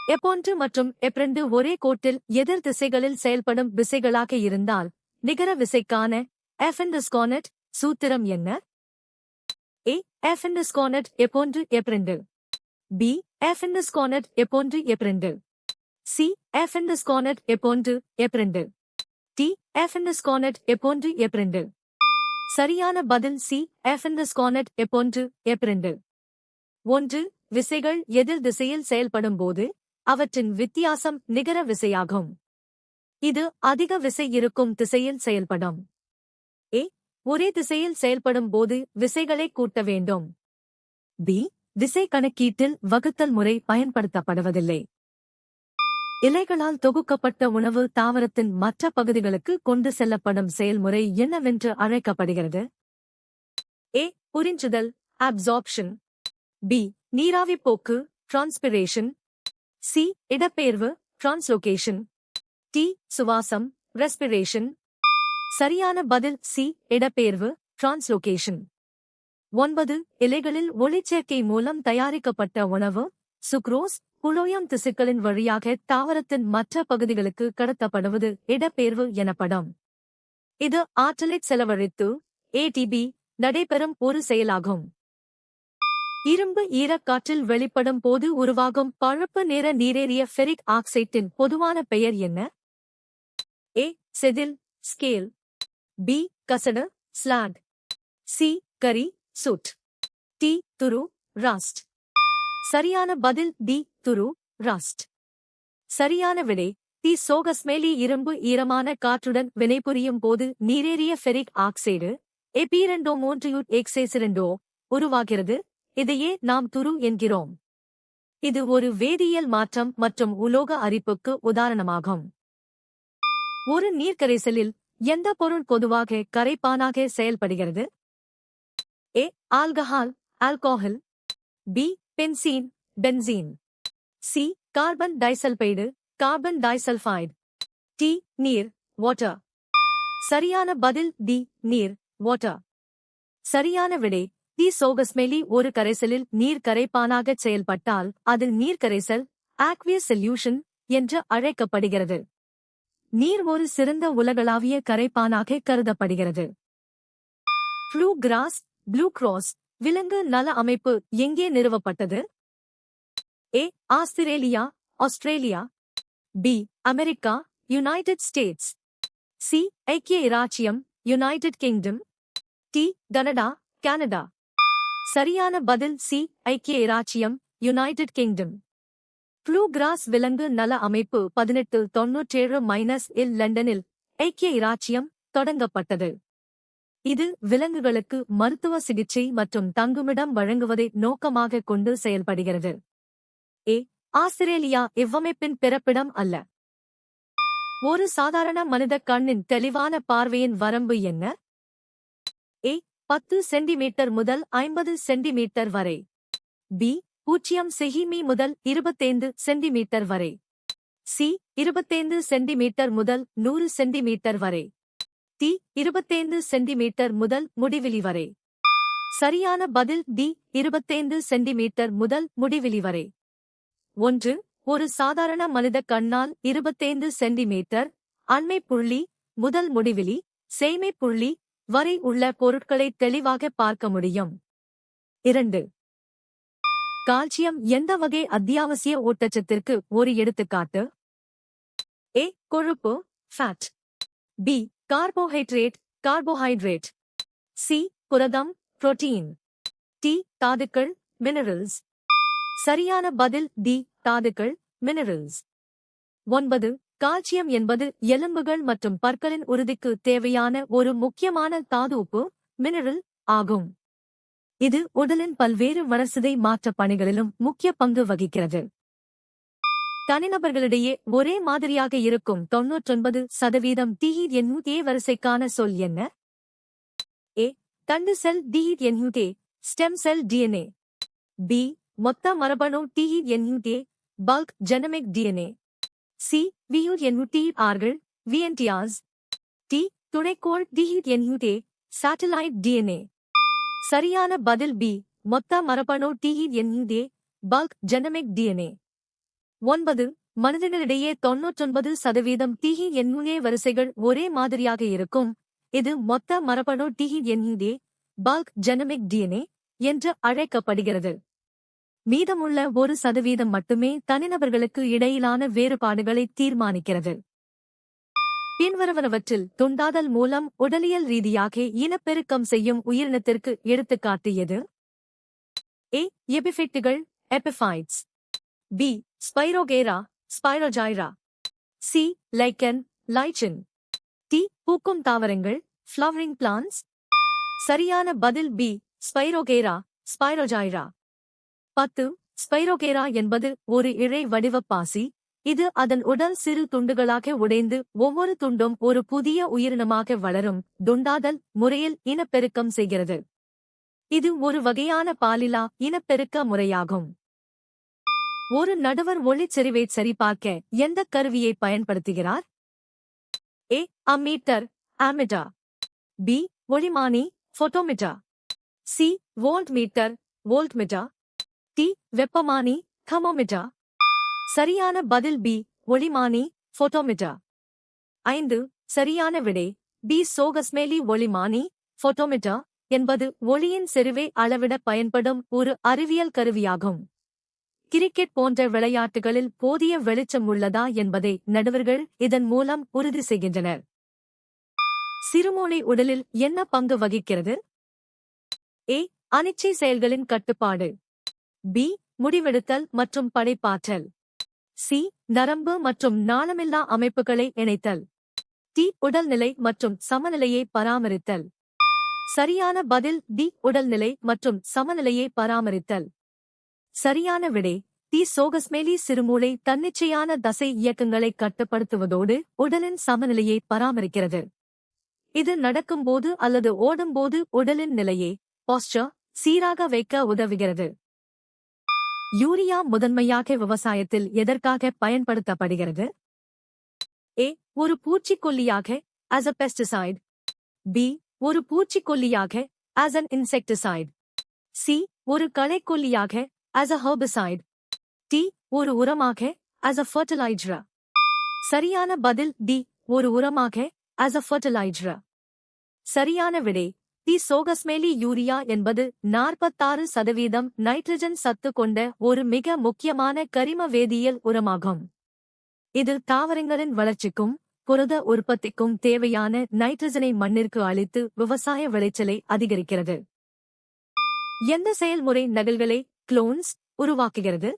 எப்பொன்று மற்றும் எப்ரெண்டு ஒரே கோட்டில் எதிர் திசைகளில் செயல்படும் விசைகளாக இருந்தால் நிகர விசைக்கான F∞ சூத்திரம் என்ன? A. F∞ எப்பொன்று எப்ரெண்டு. B. F∞ எப்பொன்று எப்ரெண்டு. C. F∞ எப்பொன்று எப்ரெண்டு. D. F∞ எப்பொன்று எப்ரெண்டு. சரியான பதில் C. F∞ எப்பொன்று எப்ரெண்டு. 1. விசைகள் எதிர் திசையில் செயல்படும்போது அவற்றின் வித்தியாசம் நிகர விசையாகும். இது அதிக விசை இருக்கும் திசையில் செயல்படும். A. ஒரே திசையில் செயல்படும் போது விசைகளை கூட்ட வேண்டும். B. விசை கணக்கீட்டில் வகுத்தல் முறை பயன்படுத்தப்படுவதில்லை. இலைகளால் தொகுக்கப்பட்ட உணவு தாவரத்தின் மற்ற பகுதிகளுக்கு கொண்டு செல்லப்படும் செயல்முறை என்னவென்று அழைக்கப்படுகிறது? A. உறிஞ்சுதல் அப்சார்ப்ஷன். B. நீராவிப்போக்கு டிரான்ஸ்பிரேஷன். C. இடப்பெயர்வு டிரான்ஸ்லோகேஷன். D. சுவாசம் ரெஸ்பிரேஷன். சரியான பதில் C. இடப்பெயர்வு டிரான்ஸ்லோகேஷன். 9. இலைகளில் ஒளிச்சேர்க்கை மூலம் தயாரிக்கப்பட்ட உணவு சுக்ரோஸ் புளோயம் திசுக்களின் வழியாக தாவரத்தின் மற்ற பகுதிகளுக்கு கடத்தப்படுவது இடப்பெயர்வு எனப்படும். இது ஆற்றலைச் செலவழித்து ATP நடைபெறும் ஒரு செயலாகும். இரும்பு ஈரக்காற்றில் வெளிப்படும் போது உருவாகும் பழுப்பு நிற நீரேறிய ஃபெரிக் ஆக்சைட்டின் பொதுவான பெயர் என்ன? A. செதில் ஸ்கேல். B. கசடு ஸ்லாக். C. கரி சூட். T. துரு ரஸ்ட். சரியான பதில் D. துரு ரஸ்ட். சரியான விடை டி. சோகஸ்மேலி இரும்பு ஈரமான காற்றுடன் வினைபுரியும் போது நீரேறிய ஃபெரிக் ஆக்சைடு Fe2O3 உருவாகிறது. இதையே நாம் துரு என்கிறோம். இது ஒரு வேதியியல் மாற்றம் மற்றும் உலோக அரிப்புக்கு உதாரணமாகும். ஒரு நீர்க்கரைசலில் எந்த பொருள் பொதுவாக கரைப்பானாக செயல்படுகிறது? A. Alcohol alcohol. B. Benzene benzene. C. Carbon disulphide carbon disulphide. T. நீர் வாட்டர். சரியான பதில் D. நீர் வாட்டர். சரியான விடை டி. சோகஸ்மேலி ஒரு கரைசலில் நீர் கரைப்பானாகச் செயல்பட்டால் அது நீர்க்கரைசல் ஆக்வியஸ் சொல்யூஷன் என்று அழைக்கப்படுகிறது. நீர் ஒரு சிறந்த உலகளாவிய கரைப்பானாக கருதப்படுகிறது. ப்ளூ கிராஸ் ப்ளூ கிராஸ் விலங்கு நல அமைப்பு எங்கே நிறுவப்பட்டது? A. Australia Australia. B. America United states. C. ஐக்கிய இராச்சியம் United kingdom. T. Canada Canada. சரியான பதில் C. ஐக்கிய இராச்சியம் யுனைடெட் கிங்டம். ப்ளூ கிராஸ் விலங்கு நல அமைப்பு 1897 லண்டனில் ஐக்கிய இராச்சியம் தொடங்கப்பட்டது. இது விலங்குகளுக்கு மருத்துவ சிகிச்சை மற்றும் தங்குமிடம் வழங்குவதை நோக்கமாகக் கொண்டு செயல்படுகிறது. A. ஆஸ்திரேலியா இவ்வமைப்பின் பிறப்பிடம் அல்ல. ஒரு சாதாரண மனித கண்ணின் தெளிவான பார்வையின் வரம்பு என்ன? A. 10 சென்டிமீட்டர் முதல் 50 சென்டிமீட்டர் வரை. B. 0 செமீ முதல் 25 சென்டிமீட்டர் வரை. C. 25 சென்டிமீட்டர் முதல் 100 சென்டிமீட்டர் வரை. D. 25 சென்டிமீட்டர் முதல் முடிவிலி வரை. சரியான பதில் D. 25 சென்டிமீட்டர் முதல் முடிவிலி வரை. 1. ஒரு சாதாரண மனித கண்ணால் 25 சென்டிமீட்டர் அண்மை புள்ளி முதல் முடிவிலி சேய்மை புள்ளி வரை உள்ள பொருட்களை தெளிவாக பார்க்க முடியும். 2. கால்சியம் எந்த வகை அத்தியாவசிய ஊட்டச்சத்திற்கு ஒரு எடுத்துக்காட்டு? A. கொழுப்பு fat. B. Carbohydrate carbohydrate. C. புரதம் புரோட்டீன். T. தாதுக்கள் மினரல்ஸ். சரியான பதில் D. தாதுக்கள் மினரல்ஸ். 9. கால்சியம் என்பது எலும்புகள் மற்றும் பற்களின் உறுதிக்கு தேவையான ஒரு முக்கியமான தாது உப்பு மினரல் ஆகும். இது உடலின் பல்வேறு வளர்சிதை மாற்ற பணிகளிலும் முக்கிய பங்கு வகிக்கிறது. தனிநபர்களிடையே ஒரே மாதிரியாக இருக்கும் 99% DNA வரிசைக்கான சொல் என்ன? A. தண்டு cell DNA stem cell DNA. B. மொத்த மரபணு DNA bulk genomic DNA. C. VUNTRகள் VNTRs. T. துணைக்கோள் DNA சாட்டலைட் DNA. சரியான பதில் B. மொத்த மரபணு DNA பல்க் ஜெனமிக் DNA. 9. மனிதர்களிடையே 99% டிஎன்ஏ வரிசைகள் ஒரே மாதிரியாக இருக்கும். இது மொத்த மரபணு டிஎன்ஏ, பல்க் ஜெனமிக் டிஎன்ஏ என்று அழைக்கப்படுகிறது. மீதமுள்ள 1% மட்டுமே தனிநபர்களுக்கு இடையிலான வேறுபாடுகளை தீர்மானிக்கிறது. பின்வருவனவற்றில் துண்டாதல் மூலம் உடலியல் ரீதியாக இனப்பெருக்கம் செய்யும் உயிரினத்திற்கு எடுத்துக்காட்டு எது? A. எபிஃபைட்டுகள், epiphytes. B. Spirogyra, spirogyra. C. Lichen, lichen. D. பூக்கும் தாவரங்கள், ஃப்ளவரிங் பிளான்ட்ஸ். சரியான பதில் B. ஸ்பைரோகேரா, ஸ்பைரோஜைரா. 10. ஸ்பைரோகேரா என்பது ஒரு இழை வடிவ பாசி. இது அதன் உடல் சிறு துண்டுகளாக உடைந்து ஒவ்வொரு துண்டும் ஒரு புதிய உயிரினமாக வளரும் துண்டாதல் முறையில் இனப்பெருக்கம் செய்கிறது. இது ஒரு வகையான பாலிலா இனப்பெருக்க முறையாகும். ஒரு நடுவர் ஒளிச்செறிவை சரிபார்க்க எந்த கருவியை பயன்படுத்துகிறார்? A. Ammeter, ammeter. B. ஒளிமானி, photometer. C. Voltmeter, voltmeter. D. வெப்பமானி, தெர்மோமீட்டர். சரியான பதில் B. ஒளிமானி, ஃபோட்டோமீட்டர். 5. சரியான விடை B. சோகஸ்மேலி ஒளிமானி, ஃபோட்டோமீட்டர் என்பது ஒளியின் செறிவை அளவிட பயன்படும் ஒரு அறிவியல் கருவியாகும். கிரிக்கெட் போன்ற விளையாட்டுகளில் போதிய வெளிச்சம் உள்ளதா என்பதை நடுவர்கள் இதன் மூலம் உறுதி செய்கின்றனர். சிறுமூளை உடலில் என்ன பங்கு வகிக்கிறது? A. அனிச்சை செயல்களின் கட்டுப்பாடு. B. முடிவெடுத்தல் மற்றும் படைப்பாற்றல். C. நரம்பு மற்றும் நாளமில்லா அமைப்புகளை இணைத்தல். D. உடல்நிலை மற்றும் சமநிலையை பராமரித்தல். சரியான பதில் D. உடல்நிலை மற்றும் சமநிலையை பராமரித்தல். சரியான விடை D. சோகஸ்மேலி சிறுமூளை தன்னிச்சையான தசை இயக்கங்களை கட்டுப்படுத்துவதோடு உடலின் சமநிலையை பராமரிக்கிறது. இது நடக்கும்போது அல்லது ஓடும்போது உடலின் நிலையை போஸ்டர் சீராக வைக்க உதவுகிறது. யூரியா முதன்மையாக விவசாயத்தில் எதற்காக பயன்படுத்தப்படுகிறது? A. ஒரு பூச்சிக்கொல்லியாக as a pesticide. B. ஒரு பூச்சிக்கொல்லியாக as an insecticide. C. ஒரு களைக்கொல்லியாக as a herbicide. D. ஒரு உரமாக as a fertilizer. சரியான பதில் D. ஒரு உரமாக as a fertilizer. சரியான விடை D. சோகஸ்மேலி யூரியா என்பது 46% நைட்ரஜன் சத்து கொண்ட ஒரு மிக முக்கியமான கரிம வேதியியல் உரமாகும். இது தாவரங்களின் வளர்ச்சிக்கும் புரத உற்பத்திக்கும் தேவையான நைட்ரஜனை மண்ணிற்கு அளித்து விவசாய விளைச்சலை அதிகரிக்கிறது. எந்த செயல்முறை நகல்களை குளோன்ஸ் உருவாக்குகிறது?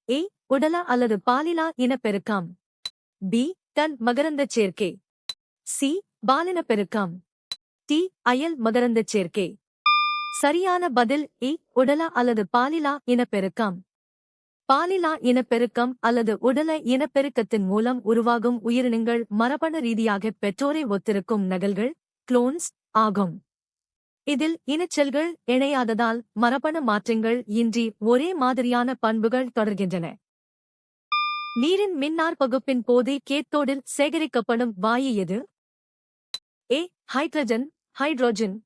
A. உடல அல்லது பாலிலா இனப்பெருக்கம். B. தன் மகரந்தச் சேர்க்கை. C. பாலினப்பெருக்கம். D. அயல் மகரந்தச் சேர்க்கை. சரியான பதில் E. உடல அல்லது பாலிலா இனப்பெருக்கம். பாலிலா இனப்பெருக்கம் அல்லது உடல இனப்பெருக்கத்தின் மூலம் உருவாகும் உயிரினங்கள் மரபணு ரீதியாக பெற்றோரை ஒத்திருக்கும் நகல்கள் குளோன்ஸ் ஆகும். இதில் இனச்செல்கள் இணையாததால் மரபணு மாற்றங்கள் இன்றி ஒரே மாதிரியான பண்புகள் தொடர்கின்றன. நீரின் மின்னார் பகுப்பின் போது கேத்தோடில் சேகரிக்கப்படும் வாயு எது? A. Hydrogen, hydrogen.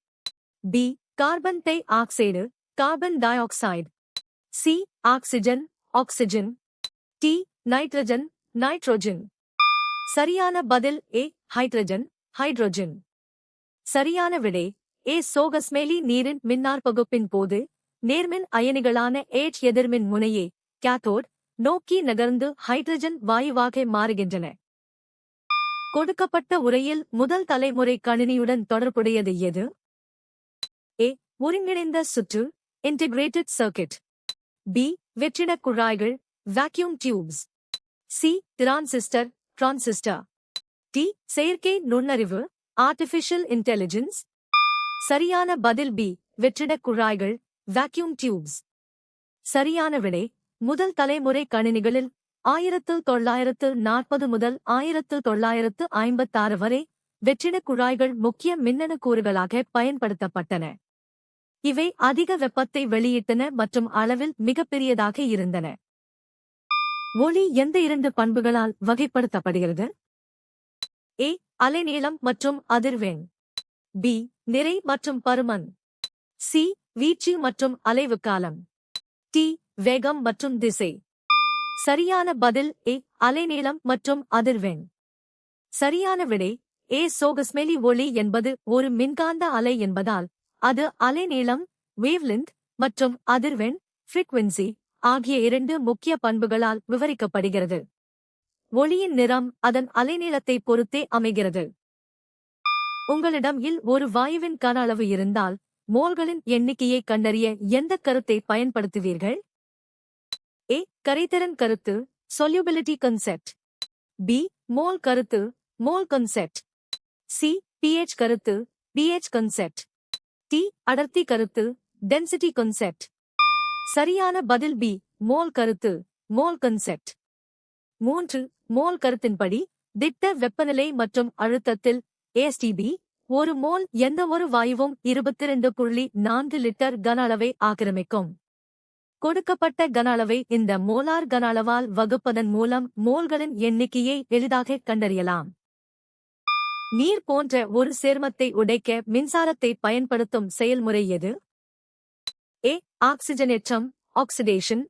B. Carbon di oxide, carbon di oxide. C. Oxygen, oxygen. D. Nitrogen, nitrogen. சரியான பதில் A. Hydrogen, hydrogen. சரியான விடை A. சோகஸ்மேலி நீரின் மின்னார் பகுப்பின் போது நேர்மின் அயனிகளான H எதிர்மின் முனையே கேத்தோட் நோக்கி நகர்ந்து ஹைட்ரஜன் வாயுவாக மாறுகின்றன. கொடுக்கப்பட்ட உரையில் முதல் தலைமுறை கணினியுடன் தொடர்புடையது எது? A. ஒருங்கிணைந்த சுற்று, இன்டிகிரேட்டட் சர்க்கிட். B. வெற்றிடக் குழாய்கள், vacuum tubes. C. Transistor, transistor. D. செயற்கை நுண்ணறிவு, ஆர்டிஃபிஷியல் இன்டெலிஜென்ஸ். சரியான பதில் B. வெற்றிடக் குழாய்கள், வாக்யூம் டியூப்ஸ். சரியான விடை முதல் தலைமுறை கணினிகளில் 1940 முதல் 1956 வரை வெற்றிடக் குழாய்கள் முக்கிய மின்னணு கூறுகளாக பயன்படுத்தப்பட்டன. இவை அதிக வெப்பத்தை வெளியிட்டன மற்றும் அளவில் மிகப்பெரியதாக இருந்தன. ஒளி எந்த இரண்டு பண்புகளால் வகைப்படுத்தப்படுகிறது? A. அலைநீளம் மற்றும் அதிர்வெண். B. நிறை மற்றும் பருமன். C. வீச்சு மற்றும் அலைவு காலம். T. வேகம் மற்றும் திசை. சரியான பதில் ஏ. அலைநீளம் மற்றும் அதிர்வெண். சரியான விடை ஏ. சோகஸ்மெலி. ஒளி என்பது ஒரு மின்காந்த அலை என்பதால் அது அலைநீளம் வேவ்லெந்த் மற்றும் அதிர்வெண் ஃப்ரீக்வென்சி ஆகிய 2 முக்கிய பண்புகளால் விவரிக்கப்படுகிறது. ஒளியின் நிறம் அதன் அலைநீளத்தை பொறுத்தே அமைகிறது. உங்களிடம் இல் ஒரு வாயுவின் கன அளவு இருந்தால் மோல்களின் எண்ணிக்கையை கண்டறிய எந்த கருத்தை பயன்படுத்துவீர்கள்? ஏ. கரைதிறன் கருத்து solubility concept. பி. மோல் கருத்து மோல் concept. சி. pH கருத்து pH concept. டி. அடர்த்தி கருத்து density concept. சரியான பதில் பி. மோல் கருத்து மோல் concept. 3. மோல் கருத்தின்படி திட்ட வெப்பநிலை மற்றும் அழுத்தத்தில் ASTB ஒரு மோல் எந்தவொரு வாயுவும் 22.4 லிட்டர் கன அளவை ஆக்கிரமிக்கும். கொடுக்கப்பட்ட கன அளவை இந்த மோலார் கன அளவால் வகுப்பதன் மூலம் மோல்களின் எண்ணிக்கையை எளிதாக கண்டறியலாம். நீர் போன்ற ஒரு சேர்மத்தை உடைக்க மின்சாரத்தை பயன்படுத்தும் செயல்முறை எது? ஏ. ஆக்சிஜனேற்றம் ஆக்சிடேஷன்.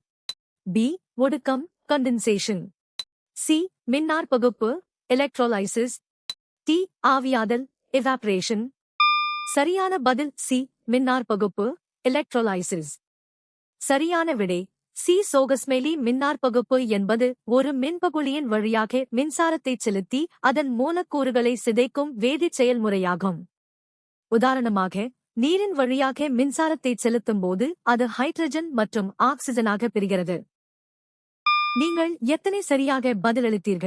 பி. ஒடுக்கம் கண்டென்சேஷன். சி. மின்னாற்பகுப்பு எலக்ட்ரோலைசிஸ். டி. ஆவியாதல் எவாப்பரேஷன். சரியான பதில் சி. மின்னாற்பகுப்பு எலக்ட்ரோலைசிஸ். சரியான விடை சி. சோகஸ்மெலி. மின்னாற்பகுப்பு என்பது ஒரு மின்பகுளியின் வழியாக மின்சாரத்தை செலுத்தி அதன் மூலக்கூறுகளை சிதைக்கும் வேதிச் செயல்முறையாகும். உதாரணமாக நீரின் வழியாக மின்சாரத்தை செலுத்தும்போது அது ஹைட்ரஜன் மற்றும் ஆக்சிஜனாக பிரிகிறது. நீங்கள் எத்தனை சரியாக பதிலளித்தீர்கள்?